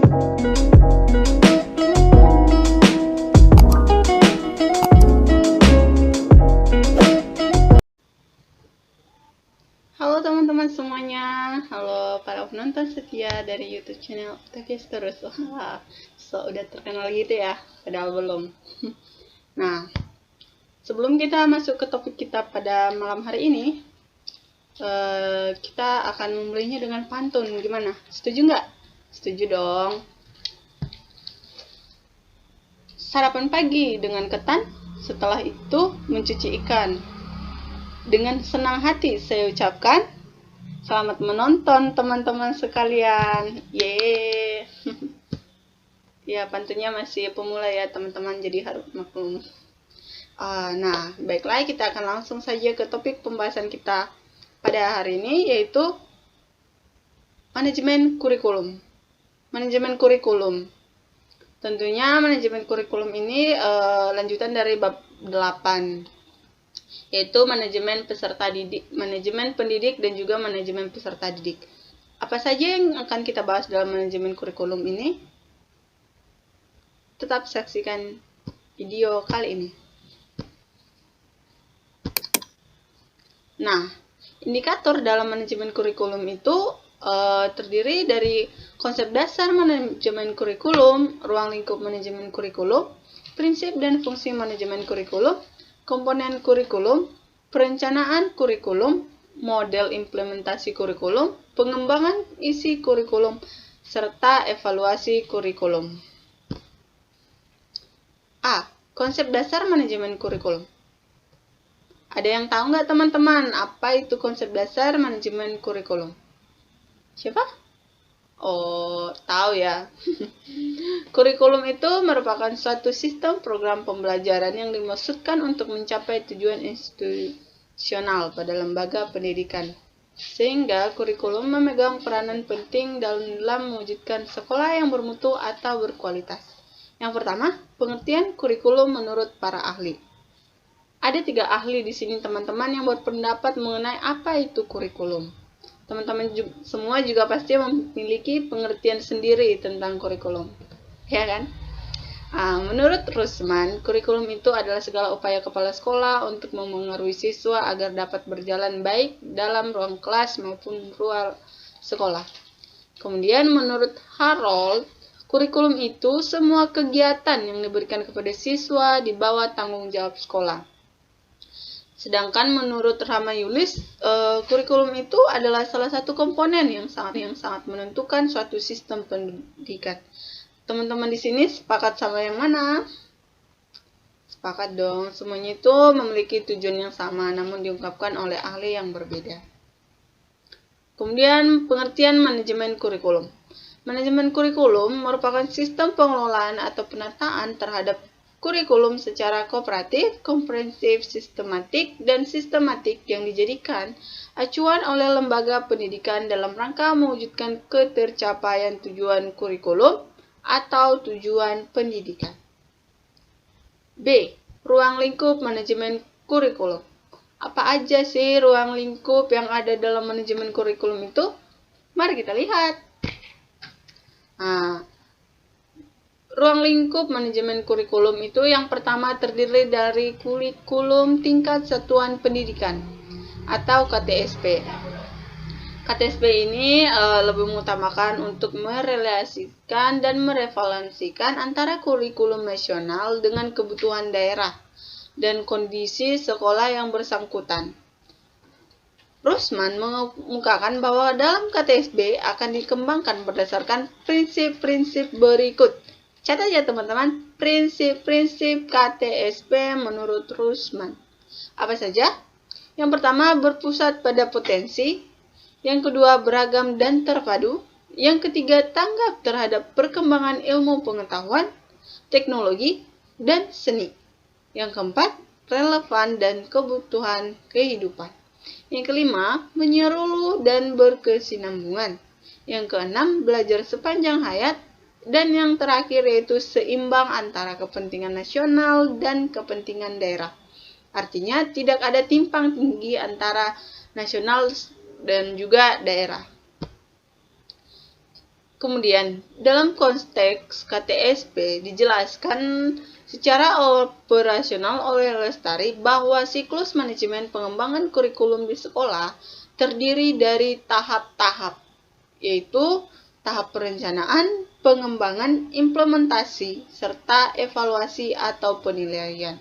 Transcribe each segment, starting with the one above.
Halo teman-teman semuanya, halo para penonton setia dari YouTube channel TVS Terus. Wah, so udah terkenal gitu ya, padahal belum. Nah, sebelum kita masuk ke topik kita pada malam hari ini, kita akan memulainya dengan pantun. Gimana? Setuju nggak? Setuju dong. Sarapan pagi dengan ketan, setelah itu mencuci ikan. Dengan senang hati saya ucapkan, selamat menonton teman-teman sekalian. Yeay. Ya, pantunnya masih pemula ya teman-teman, jadi harus maklum. Nah, baiklah, kita akan langsung saja ke topik pembahasan kita pada hari ini, yaitu manajemen kurikulum. Manajemen kurikulum. Tentunya manajemen kurikulum ini lanjutan dari bab 8, yaitu manajemen peserta didik, manajemen pendidik, dan juga manajemen peserta didik. Apa saja yang akan kita bahas dalam manajemen kurikulum ini? Tetap saksikan video kali ini. Nah, indikator dalam manajemen kurikulum itu terdiri dari konsep dasar manajemen kurikulum, ruang lingkup manajemen kurikulum, prinsip dan fungsi manajemen kurikulum, komponen kurikulum, perencanaan kurikulum, model implementasi kurikulum, pengembangan isi kurikulum, serta evaluasi kurikulum. A. Konsep dasar manajemen kurikulum. Ada yang tahu nggak teman-teman apa itu konsep dasar manajemen kurikulum? Siapa? Oh, tahu ya. Kurikulum itu merupakan suatu sistem program pembelajaran yang dimaksudkan untuk mencapai tujuan institusional pada lembaga pendidikan. Sehingga kurikulum memegang peranan penting dalam mewujudkan sekolah yang bermutu atau berkualitas. Yang pertama, pengertian kurikulum menurut para ahli. Ada 3 ahli di sini teman-teman yang berpendapat mengenai apa itu kurikulum. Teman-teman semua juga pasti memiliki pengertian sendiri tentang kurikulum, ya kan? Menurut Rusman, kurikulum itu adalah segala upaya kepala sekolah untuk memengaruhi siswa agar dapat berjalan baik dalam ruang kelas maupun ruang sekolah. Kemudian menurut Harold, kurikulum itu semua kegiatan yang diberikan kepada siswa di bawah tanggung jawab sekolah. Sedangkan menurut Ramayulis, kurikulum itu adalah salah satu komponen yang sangat menentukan suatu sistem pendidikan. Teman-teman di sini sepakat sama yang mana? Sepakat dong, semuanya itu memiliki tujuan yang sama, namun diungkapkan oleh ahli yang berbeda. Kemudian pengertian manajemen kurikulum. Manajemen kurikulum merupakan sistem pengelolaan atau penataan terhadap kurikulum secara kooperatif, komprehensif, sistematik, dan sistematik yang dijadikan acuan oleh lembaga pendidikan dalam rangka mewujudkan ketercapaian tujuan kurikulum atau tujuan pendidikan. B. Ruang lingkup manajemen kurikulum. Apa aja sih ruang lingkup yang ada dalam manajemen kurikulum itu? Mari kita lihat. Ruang lingkup manajemen kurikulum itu yang pertama terdiri dari kurikulum tingkat satuan pendidikan atau KTSP. KTSP ini lebih mengutamakan untuk merelasikan dan merevaluasikan antara kurikulum nasional dengan kebutuhan daerah dan kondisi sekolah yang bersangkutan. Rusman mengemukakan bahwa dalam KTSP akan dikembangkan berdasarkan prinsip-prinsip berikut. Catat ya teman-teman, prinsip-prinsip KTSP menurut Rusman. Apa saja? Yang pertama, berpusat pada potensi. Yang kedua, beragam dan terpadu. Yang ketiga, tanggap terhadap perkembangan ilmu pengetahuan, teknologi, dan seni. Yang keempat, relevan dan kebutuhan kehidupan. Yang kelima, menyeluruh dan berkesinambungan. Yang keenam, belajar sepanjang hayat. Dan yang terakhir yaitu seimbang antara kepentingan nasional dan kepentingan daerah. Artinya tidak ada timpang tinggi antara nasional dan juga daerah. Kemudian, dalam konteks KTSP dijelaskan secara operasional oleh Lestari bahwa siklus manajemen pengembangan kurikulum di sekolah terdiri dari tahap-tahap, yaitu tahap perencanaan, pengembangan, implementasi, serta evaluasi atau penilaian.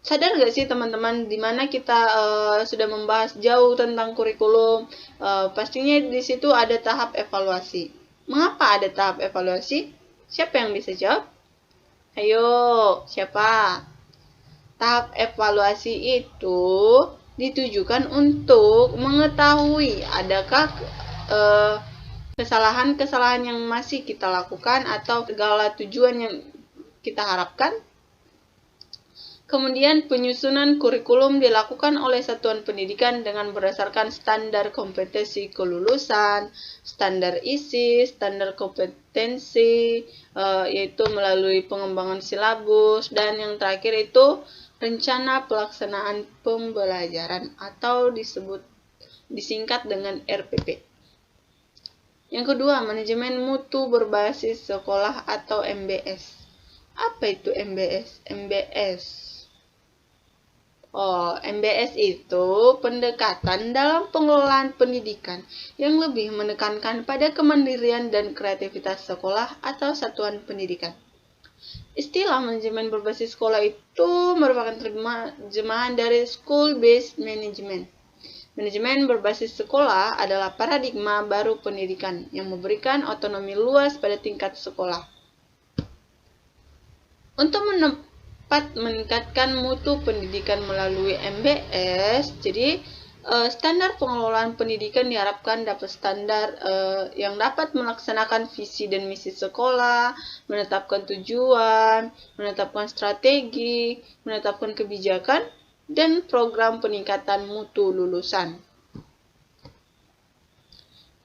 Sadar nggak sih teman-teman, dimana kita sudah membahas jauh tentang kurikulum, pastinya di situ ada tahap evaluasi. Mengapa ada tahap evaluasi? Siapa yang bisa jawab? Ayo, siapa? Tahap evaluasi itu ditujukan untuk mengetahui adakah kesalahan-kesalahan yang masih kita lakukan atau segala tujuan yang kita harapkan. Kemudian penyusunan kurikulum dilakukan oleh satuan pendidikan dengan berdasarkan standar kompetensi kelulusan, standar isi, standar kompetensi, yaitu melalui pengembangan silabus, dan yang terakhir itu rencana pelaksanaan pembelajaran atau disingkat dengan RPP. Yang kedua, manajemen mutu berbasis sekolah atau MBS. Apa itu MBS? MBS itu pendekatan dalam pengelolaan pendidikan yang lebih menekankan pada kemandirian dan kreativitas sekolah atau satuan pendidikan. Istilah manajemen berbasis sekolah itu merupakan terjemahan dari School-Based Management. Manajemen berbasis sekolah adalah paradigma baru pendidikan yang memberikan otonomi luas pada tingkat sekolah. Untuk meningkatkan mutu pendidikan melalui MBS, jadi standar pengelolaan pendidikan diharapkan dapat standar yang dapat melaksanakan visi dan misi sekolah, menetapkan tujuan, menetapkan strategi, menetapkan kebijakan, dan program peningkatan mutu lulusan.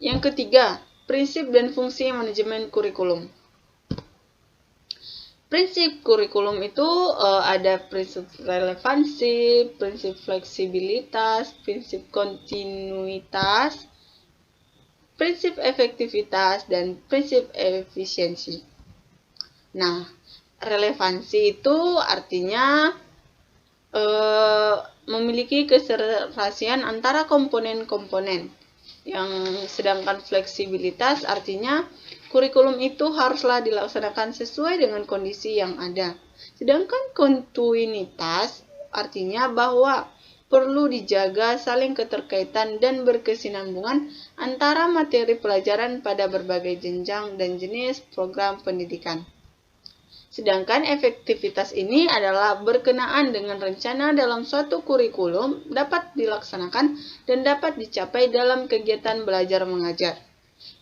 Yang ketiga, prinsip dan fungsi manajemen kurikulum. Prinsip kurikulum itu ada prinsip relevansi, prinsip fleksibilitas, prinsip kontinuitas, prinsip efektivitas, dan prinsip efisiensi. Nah, relevansi itu artinya memiliki keserasian antara komponen-komponen. Sedangkan fleksibilitas artinya kurikulum itu haruslah dilaksanakan sesuai dengan kondisi yang ada. Sedangkan kontinuitas artinya bahwa perlu dijaga saling keterkaitan dan berkesinambungan antara materi pelajaran pada berbagai jenjang dan jenis program pendidikan. Sedangkan efektivitas ini adalah berkenaan dengan rencana dalam suatu kurikulum dapat dilaksanakan dan dapat dicapai dalam kegiatan belajar mengajar.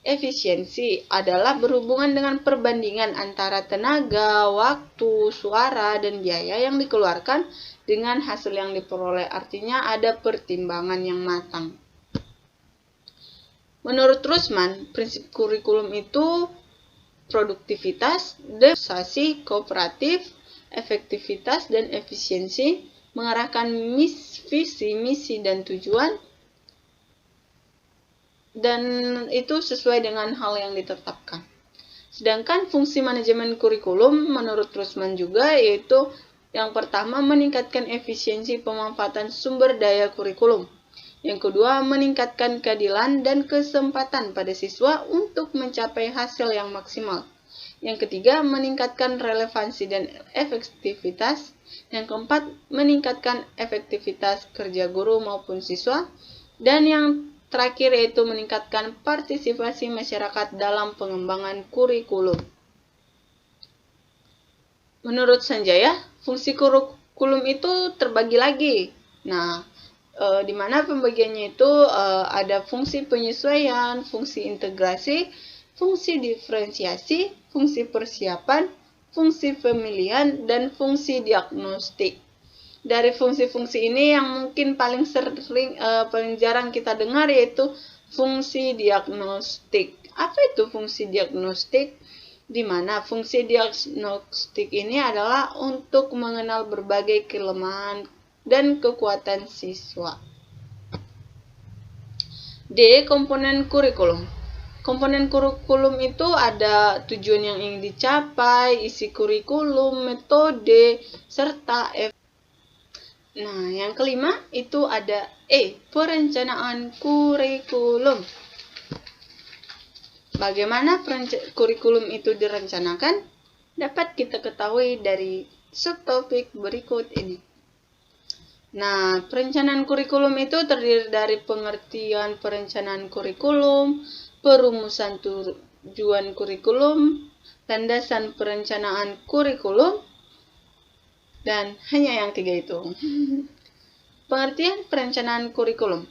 Efisiensi adalah berhubungan dengan perbandingan antara tenaga, waktu, suara, dan biaya yang dikeluarkan dengan hasil yang diperoleh. Artinya ada pertimbangan yang matang. Menurut Rusman, prinsip kurikulum itu produktivitas, demokrasi, kooperatif, efektivitas, dan efisiensi, mengarahkan visi, misi, dan tujuan, dan itu sesuai dengan hal yang ditetapkan. Sedangkan fungsi manajemen kurikulum menurut Rusman juga yaitu yang pertama meningkatkan efisiensi pemanfaatan sumber daya kurikulum. Yang kedua, meningkatkan keadilan dan kesempatan pada siswa untuk mencapai hasil yang maksimal. Yang ketiga, meningkatkan relevansi dan efektivitas. Yang keempat, meningkatkan efektivitas kerja guru maupun siswa. Dan yang terakhir yaitu meningkatkan partisipasi masyarakat dalam pengembangan kurikulum. Menurut Sanjaya, fungsi kurikulum itu terbagi lagi. Nah, di mana pembagiannya itu ada fungsi penyesuaian, fungsi integrasi, fungsi diferensiasi, fungsi persiapan, fungsi pemilihan, dan fungsi diagnostik. Dari fungsi-fungsi ini yang mungkin paling jarang kita dengar yaitu fungsi diagnostik. Apa itu fungsi diagnostik? Di mana fungsi diagnostik ini adalah untuk mengenal berbagai kelemahan dan kekuatan siswa. D. Komponen kurikulum. Komponen kurikulum itu ada tujuan yang ingin dicapai, isi kurikulum, metode, serta Nah, yang kelima itu ada perencanaan kurikulum. Bagaimana kurikulum itu direncanakan? Dapat kita ketahui dari subtopik berikut ini. Nah, perencanaan kurikulum itu terdiri dari pengertian perencanaan kurikulum, perumusan tujuan kurikulum, landasan perencanaan kurikulum, dan hanya yang tiga itu. Pengertian perencanaan kurikulum.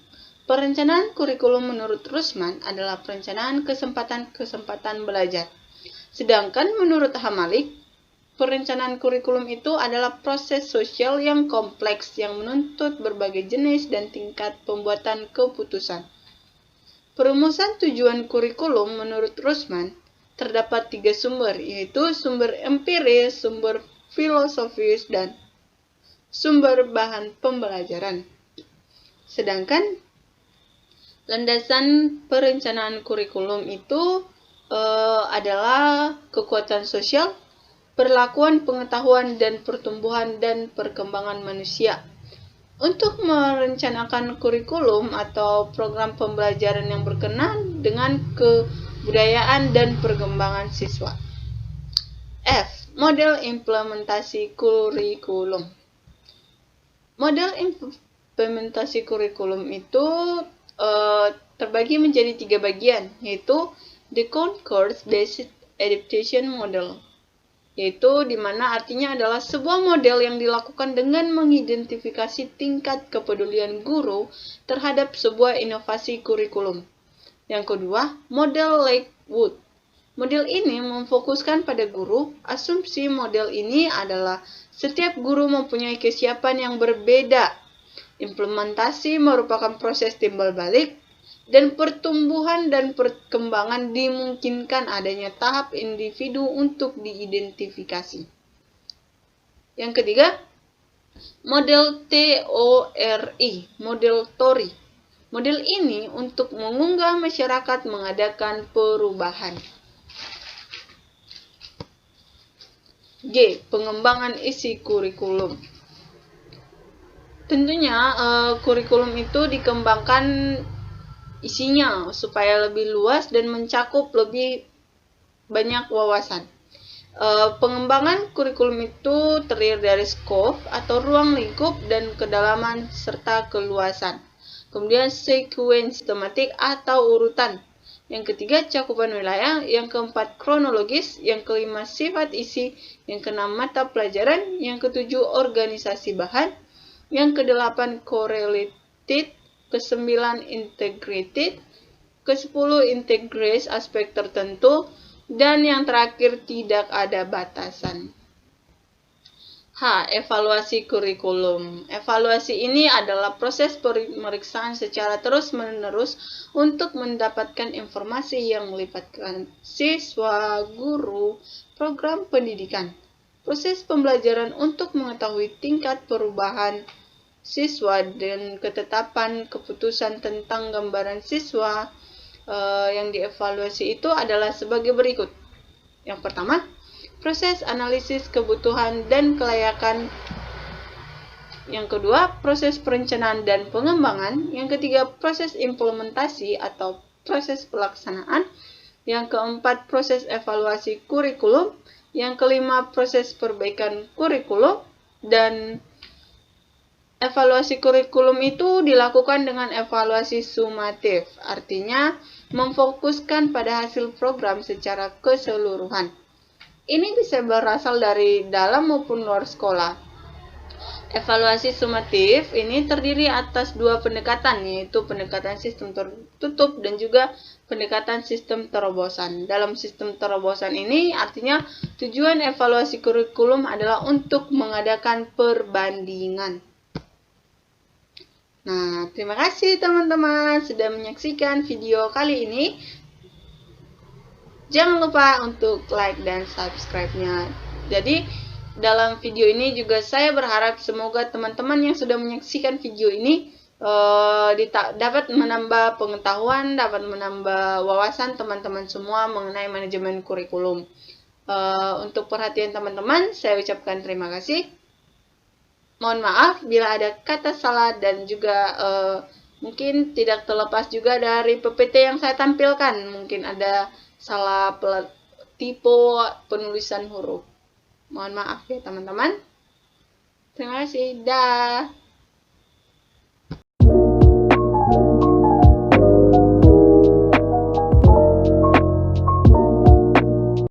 Perencanaan kurikulum menurut Rusman adalah perencanaan kesempatan-kesempatan belajar. Sedangkan menurut Hamalik, perencanaan kurikulum itu adalah proses sosial yang kompleks yang menuntut berbagai jenis dan tingkat pembuatan keputusan. Perumusan tujuan kurikulum menurut Rusman terdapat 3 sumber, yaitu sumber empiris, sumber filosofis, dan sumber bahan pembelajaran. Sedangkan landasan perencanaan kurikulum itu adalah kekuatan sosial, perlakuan pengetahuan dan pertumbuhan dan perkembangan manusia. Untuk merencanakan kurikulum atau program pembelajaran yang berkenan dengan kebudayaan dan perkembangan siswa. Model implementasi kurikulum. Model implementasi kurikulum itu terbagi menjadi 3 bagian, yaitu the concourse-based adaptation model, yaitu di mana artinya adalah sebuah model yang dilakukan dengan mengidentifikasi tingkat kepedulian guru terhadap sebuah inovasi kurikulum. Yang kedua, model Lakewood. Model ini memfokuskan pada guru. Asumsi model ini adalah setiap guru mempunyai kesiapan yang berbeda. Implementasi merupakan proses timbal balik, dan pertumbuhan dan perkembangan dimungkinkan adanya tahap individu untuk diidentifikasi. Yang ketiga, model TORI, model TORI. Model ini untuk mengunggah masyarakat mengadakan perubahan. Pengembangan isi kurikulum. Tentunya kurikulum itu dikembangkan isinya supaya lebih luas dan mencakup lebih banyak wawasan. Pengembangan kurikulum itu terdiri dari skop atau ruang lingkup dan kedalaman serta keluasan. Kemudian sekuensi tematik atau urutan. Yang ketiga, cakupan wilayah. Yang keempat, kronologis. Yang kelima, sifat isi. Yang keenam, mata pelajaran. Yang ketujuh, organisasi bahan. Yang kedelapan, correlated. Kesembilan, integrated. Kesepuluh, integrate aspek tertentu. Dan yang terakhir, tidak ada batasan. Evaluasi kurikulum. Evaluasi ini adalah proses pemeriksaan secara terus-menerus untuk mendapatkan informasi yang melibatkan siswa, guru, program pendidikan. Proses pembelajaran untuk mengetahui tingkat perubahan siswa dan ketetapan keputusan tentang gambaran siswa yang dievaluasi itu adalah sebagai berikut. Yang pertama, proses analisis kebutuhan dan kelayakan. Yang kedua, proses perencanaan dan pengembangan. Yang ketiga, proses implementasi atau proses pelaksanaan. Yang keempat, proses evaluasi kurikulum. Yang kelima, proses perbaikan kurikulum. Dan evaluasi kurikulum itu dilakukan dengan evaluasi sumatif, artinya memfokuskan pada hasil program secara keseluruhan. Ini bisa berasal dari dalam maupun luar sekolah. Evaluasi sumatif ini terdiri atas 2 pendekatan, yaitu pendekatan sistem tertutup dan juga pendekatan sistem terobosan. Dalam sistem terobosan ini artinya tujuan evaluasi kurikulum adalah untuk mengadakan perbandingan. Nah, terima kasih teman-teman sudah menyaksikan video kali ini. Jangan lupa untuk like dan subscribe-nya. Jadi, dalam video ini juga saya berharap semoga teman-teman yang sudah menyaksikan video ini dapat menambah pengetahuan, dapat menambah wawasan teman-teman semua mengenai manajemen kurikulum. Untuk perhatian teman-teman, saya ucapkan terima kasih. Mohon maaf bila ada kata salah dan juga mungkin tidak terlepas juga dari PPT yang saya tampilkan. Mungkin ada salah tipe penulisan huruf. Mohon maaf ya teman-teman. Terima kasih. Dah.